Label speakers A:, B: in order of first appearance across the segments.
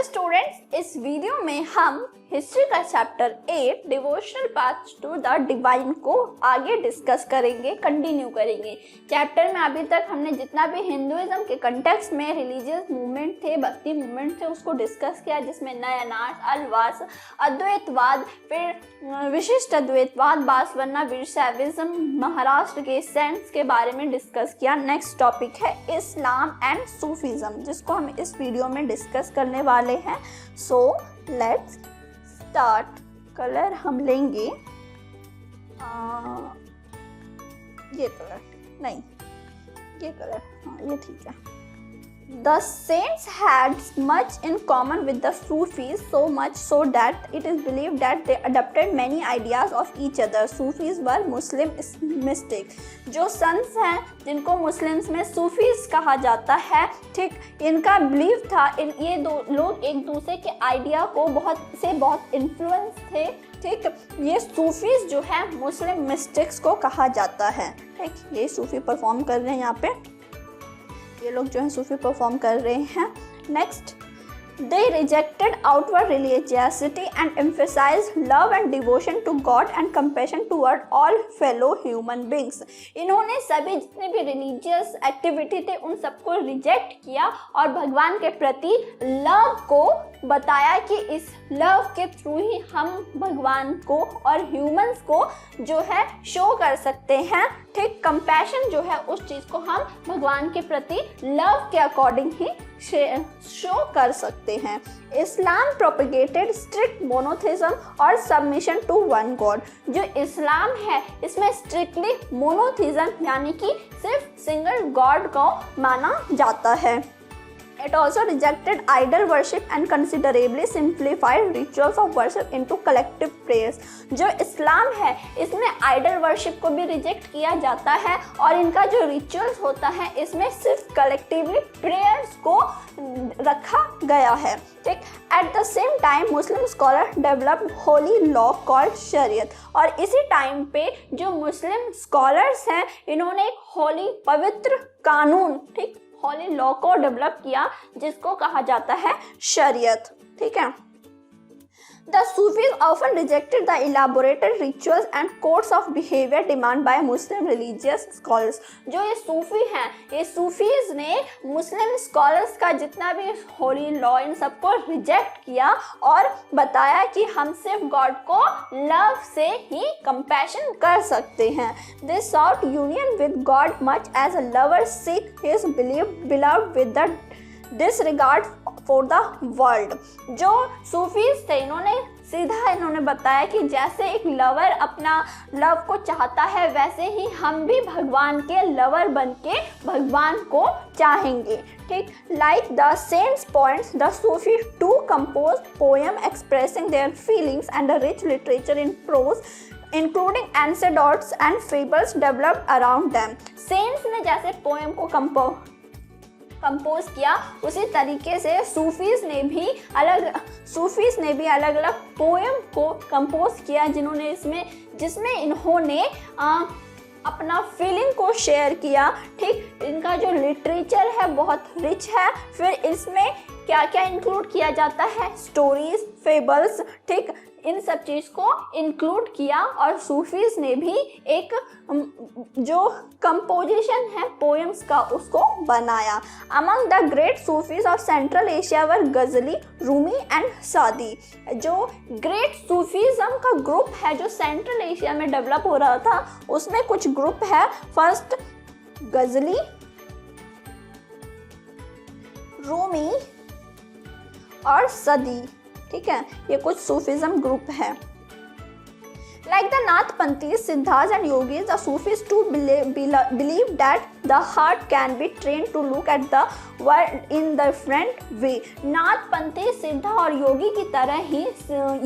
A: Hello students, इस video में हम हिस्ट्री का chapter 8 devotional path to the divine को आगे डिस्कस करेंगे, कंटिन्यू करेंगे। चैप्टर में अभी तक हमने जितना भी हिंदुइज्म के कंटेक्स्ट में रिलीजियस मूवमेंट थे, भक्ति मूवमेंट थे, उसको डिस्कस किया, जिसमें नयनार्थ, अलवास, अद्वैतवाद, फिर विशिष्ट अद्वैतवाद, बासवन्ना, वीरशैविज्म, महाराष्ट्र के सेंट्स के बारे में डिस्कस किया। नेक्स्ट टॉपिक है इस्लाम एंड सूफीज्म, जिसको हम इस वीडियो में डिस्कस करने वाले हैं। So let's start. कलर हम लेंगे ये कलर नहीं, ये कलर, हाँ ये ठीक है। The saints had much in common with the Sufis, so much so that it is believed that they adopted many ideas of each other. Sufis were Muslim mystics. जो संत हैं, जिनको मुस्लिम्स में सूफीज कहा जाता है, ठीक, इनका बिलीव था, ये दो लोग एक दूसरे के आइडिया को बहुत इन्फ्लुएंस थे, ठीक। ये सूफीज जो है मुस्लिम मिस्टिक्स को कहा जाता है, ठीक। ये सूफी परफॉर्म कर रहे हैं यहाँ पे, ये लोग जो है सूफी परफॉर्म कर रहे हैं। Next, they rejected outward religiosity and emphasized love and devotion to God and compassion toward all fellow human beings. इन्होंने सभी जितने भी रिलीजियस एक्टिविटी थे उन सबको रिजेक्ट किया और भगवान के प्रति लव को बताया कि इस लव के थ्रू ही हम भगवान को और ह्यूमंस को जो है शो कर सकते हैं, ठीक। कंपैशन जो है उस चीज़ को हम भगवान के प्रति लव के अकॉर्डिंग ही शो कर सकते हैं। इस्लाम प्रोपेगेटेड स्ट्रिक्ट मोनोथिज्म और सबमिशन टू वन गॉड। जो इस्लाम है इसमें स्ट्रिक्टली मोनोथिज्म यानी कि सिर्फ सिंगल गॉड को माना जाता है। It also rejected idol worship and considerably simplified rituals of worship into collective prayers. जो इस्लाम है इसमें आइडल वर्शिप को भी रिजेक्ट किया जाता है और इनका जो रिचुअल्स होता है इसमें सिर्फ कलेक्टिवली प्रेयर्स को रखा गया है, ठीक। At the same time Muslim scholar developed Holi law called शरीयत। और इसी टाइम पे जो मुस्लिम स्कॉलर्स हैं इन्होंने एक होली पवित्र कानून, ठीक, होली लॉ को डेवलप किया जिसको कहा जाता है शरीयत, ठीक है। The Sufis often rejected the elaborated rituals and codes of behavior demanded by Muslim religious scholars. जो ये सूफी हैं, ये सूफीज ने मुस्लिम स्कॉलर्स का जितना भी होली लॉ इन सबको रिजेक्ट किया और बताया कि हम सिर्फ गॉड को लव से ही कंपैशन कर सकते हैं। They sought union with God much as a lover seek his beloved with the disregard for the world. जो सूफीज थे इन्होंने बताया कि जैसे एक लवर अपना लव को चाहता है वैसे ही हम भी भगवान के लवर बन के भगवान को चाहेंगे, ठीक। Like the saints points the Sufi to compose poem expressing their feelings and a rich literature in prose including anecdotes and fables developed around them. Saints ने जैसे पोएम को कंपोज किया उसी तरीके से सूफीज ने भी अलग अलग पोएम को कंपोज किया जिसमें इन्होंने अपना फीलिंग को शेयर किया, ठीक। इनका जो लिटरेचर है बहुत रिच है। फिर इसमें क्या क्या इंक्लूड किया जाता है, स्टोरीज, फेबल्स, ठीक, इन सब चीज़ को इंक्लूड किया और सूफीज ने भी एक जो कंपोजिशन है पोएम्स का उसको बनाया। Among the great Sufis of central Asia were Ghazali, Rumi and सादी। जो ग्रेट सूफीज़म का ग्रुप है जो सेंट्रल एशिया में डेवलप हो रहा था उसमें कुछ ग्रुप है। फर्स्ट गजली, रूमी और सदी, ठीक है, ये कुछ सूफीज़म ग्रुप है। Like the Nathpanthis, Siddhas and Yogis, the Sufis too believe that the heart can be trained to look at the world in different way. Nathpanthi, सिद्धा और योगी की तरह ही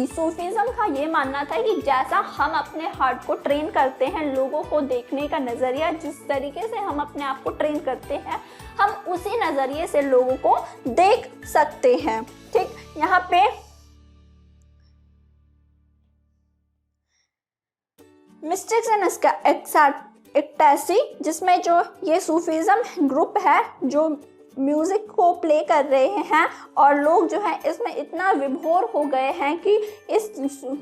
A: सूफीज़म का ये मानना था कि जैसा हम अपने हार्ट को ट्रेन करते हैं, लोगों को देखने का नज़रिया जिस तरीके से हम अपने आप को ट्रेन करते हैं, हम उसी नज़रिए से लोगों को देख सकते हैं, ठीक। यहाँ पे मिस्टिक्स एंड एक्टेसी, जिसमें जो ये सूफीज़म ग्रुप है जो म्यूज़िक को प्ले कर रहे हैं और लोग जो है इसमें इतना विभोर हो गए हैं कि इस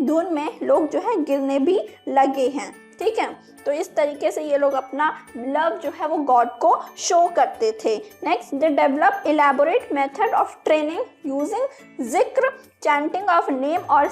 A: धुन में लोग जो है गिरने भी लगे हैं। ठीक है, तो इस तरीके से ये लोग अपना लव जो है वो गॉड को शो करते थे। Next, they develop elaborate method of training using जिक्र, चैंटिंग ऑफ नेम और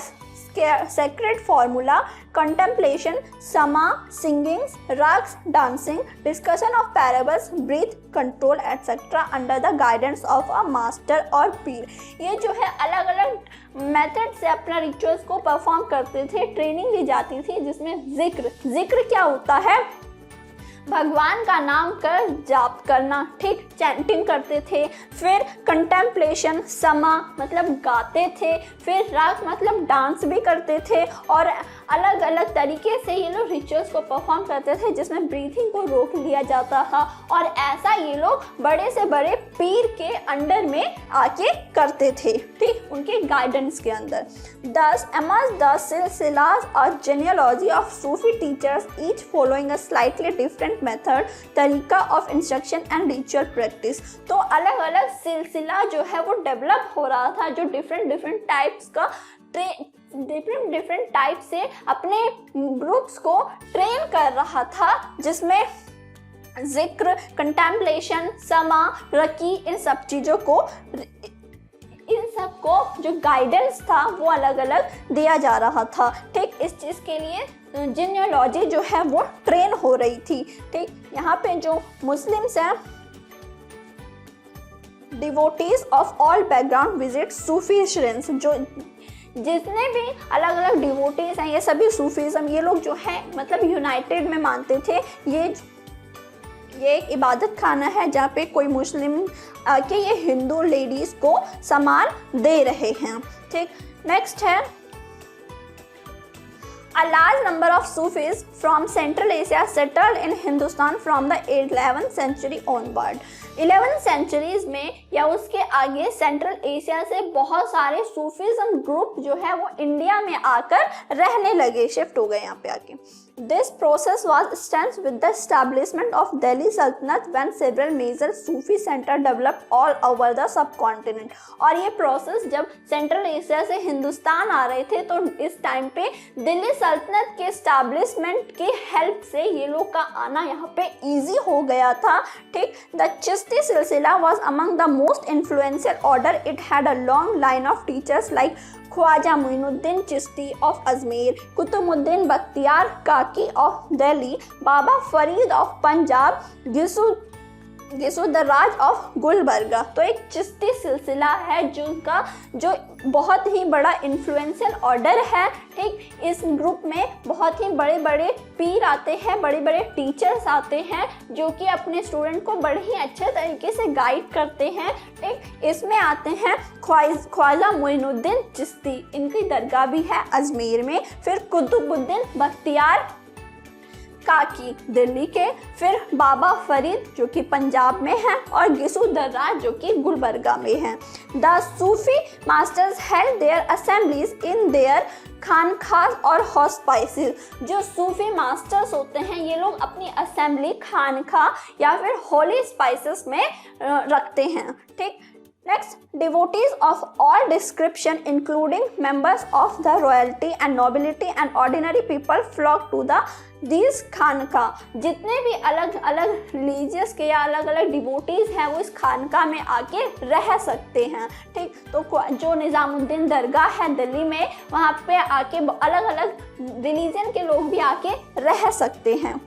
A: sacred formula, contemplation, sama, singing, rags, dancing, discussion of parables, breath control etc. under the guidance of a master or peer। ये जो है अलग अलग method से अपना rituals को परफॉर्म करते थे, ट्रेनिंग दी जाती थी जिसमें जिक्र क्या होता है, भगवान का नाम कर जाप करना, ठीक, चैंटिंग करते थे। फिर कंटेम्पलेशन, समा मतलब गाते थे। फिर राग मतलब डांस भी करते थे और अलग अलग तरीके से ये लोग रिचुअल्स को परफॉर्म करते थे जिसमें ब्रीथिंग को रोक लिया जाता था और ऐसा ये लोग बड़े से बड़े पीर के अंडर में आके करते थे, ठीक, उनके गाइडेंस के अंदर। Thus amongst the silsilas or genealogy of Sufi teachers, each following a slightly different method, तरीका of instruction and ritual practice। तो अलग अलग सिलसिला जो है वो डेवलप हो रहा था, जो डिफरेंट टाइप्स का डिफरेंट टाइप से अपने ग्रुप्स को ट्रेन कर रहा था, जिसमें जिक्र, कंटेम्पलेशन, समा, रकी, इन सब चीज़ों को, इन सब को जो गाइडेंस था वो अलग अलग दिया जा रहा था। ठीक, इस चीज़ के लिए जीनियोलॉजी जो है वो ट्रेन हो रही थी। ठीक, यहाँ पे जो मुस्लिम्स हैं, devotees of all background visit Sufi shrines, जो जितने भी अलग अलग डिवोटीज हैं ये सभी सूफीज़म, ये लोग जो है मतलब यूनाइटेड में मानते थे। ये एक इबादत खाना है जहाँ पे कोई मुस्लिम आके ये हिंदू लेडीज़ को सामान दे रहे हैं। ठीक, नेक्स्ट है A large number of Sufis from Central Asia settled in Hindustan from the 11th century onward। 11th centuries में या उसके आगे सेंट्रल एशिया से बहुत सारे सूफीज़म ग्रुप जो है वो इंडिया में आकर रहने लगे, शिफ्ट हो गए यहाँ पे आके। This process was started with the establishment of Delhi Sultanate when several major Sufi centers developed all over the subcontinent। और ये प्रोसेस जब सेंट्रल एशिया से हिंदुस्तान आ रहे थे तो इस टाइम पे दिल्ली सल्तनत के एस्टैब्लिशमेंट की हेल्प से ये लोग का आना यहाँ पे इजी हो गया था। ठीक, द चिश्ती सिलसिला was among the most influential order। It had a long line of teachers like Khwaja Moinuddin Chishti of Ajmer, Qutbuddin Bakhtiyar Kaki of Delhi, Baba Farid of Punjab, Gisudaraz of Gulbarga. तो एक चिश्ती सिलसिला है जो बहुत ही बड़ा इन्फ्लुएंशियल ऑर्डर है। ठीक, इस ग्रुप में बहुत ही बड़े बड़े पीर आते हैं, बड़े बड़े टीचर्स आते हैं जो कि अपने स्टूडेंट को बड़े ही अच्छे तरीके से गाइड करते हैं। ठीक, इसमें आते हैं ख्वाजा मोइनुद्दीन चिश्ती, इनकी दरगाह भी है अजमेर में। फिर कुतुबुद्दीन बख्तियार काकी दिल्ली के, फिर बाबा फरीद जो कि पंजाब में है और गिसुदर्राज जो कि गुलबर्गा में है। The Sufi masters held their assemblies in their खानखास और हॉस्पाइसेस। जो सूफी मास्टर्स होते हैं ये लोग अपनी असेंबली खानखा या फिर होली स्पाइसेस में रखते हैं। ठीक, next, devotees of all description including members of the royalty and nobility and ordinary people flock to these खानका। जितने भी अलग अलग रिलीजियस के या अलग अलग डिवोटीज हैं वो इस खानका में आके रह सकते हैं। ठीक, तो जो निज़ामुद्दीन दरगाह है दिल्ली में, वहाँ पे आके अलग अलग रिलीजन के लोग भी आके रह सकते हैं।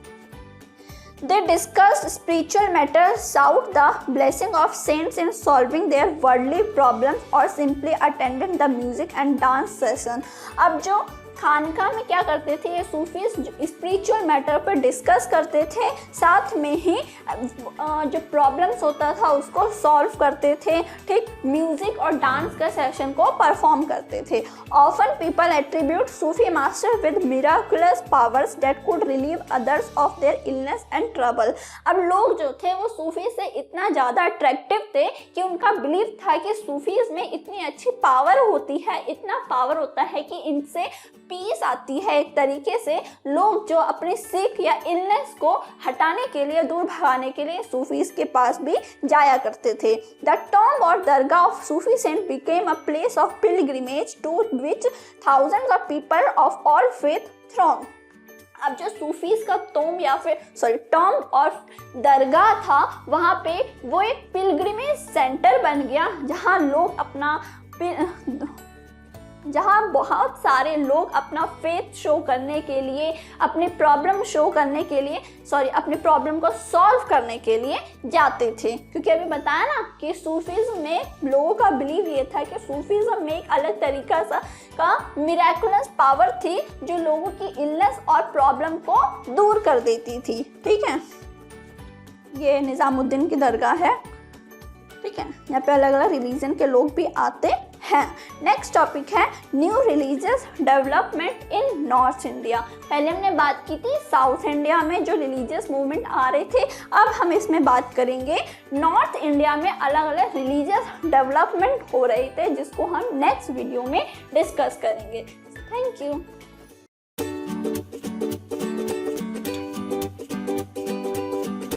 A: They discussed spiritual matters, sought the blessing of saints in solving their worldly problems or simply attended the music and dance session। अब जो खानका में क्या करते थे ये सूफीज स्पिरिचुअल मैटर पर डिस्कस करते थे, साथ में ही जो प्रॉब्लम्स होता था उसको सॉल्व करते थे। ठीक, म्यूजिक और डांस का सेशन को परफॉर्म करते थे। Often people attribute Sufi master with miraculous powers that could relieve others of their illness and trouble. अब लोग जो थे वो सूफी से इतना ज़्यादा अट्रैक्टिव थे कि उनका बिलीव था कि सूफीज में इतनी अच्छी पावर होती है, इतना पावर होता है कि इनसे पीस आती है एक तरीके से। लोग जो अपने सिक या इलनेस को हटाने के लिए, दूर भगाने के लिए सूफीज के पास भी जाया करते थे। द टॉम्ब और दरगाह of Sufi saint became a place of pilgrimage to which thousands of people of all faith throng. अब जो सूफीज का टॉम्ब और दरगाह था, वहाँ पे वो एक पिलग्रिमेज सेंटर बन गया, जहाँ बहुत सारे लोग अपना फेथ शो करने के लिए, अपने प्रॉब्लम को सॉल्व करने के लिए जाते थे। क्योंकि अभी बताया ना कि सूफीज़्म में लोगों का बिलीव ये था कि सूफीज़्म में एक अलग तरीका का मिरेकुलस पावर थी जो लोगों की इलनेस और प्रॉब्लम को दूर कर देती थी। ठीक है, ये निज़ामुद्दीन की दरगाह है। ठीक है, यहाँ पे अलग अलग रिलीजन के लोग भी आते हैं। नेक्स्ट टॉपिक है new religious development in north India. पहले हमने बात की थी साउथ इंडिया में जो रिलीजियस मूवमेंट आ रहे थे, अब हम इसमें बात करेंगे नॉर्थ इंडिया में अलग अलग रिलीजियस डेवलपमेंट हो रहे थे, जिसको हम नेक्स्ट वीडियो में डिस्कस करेंगे। Thank you.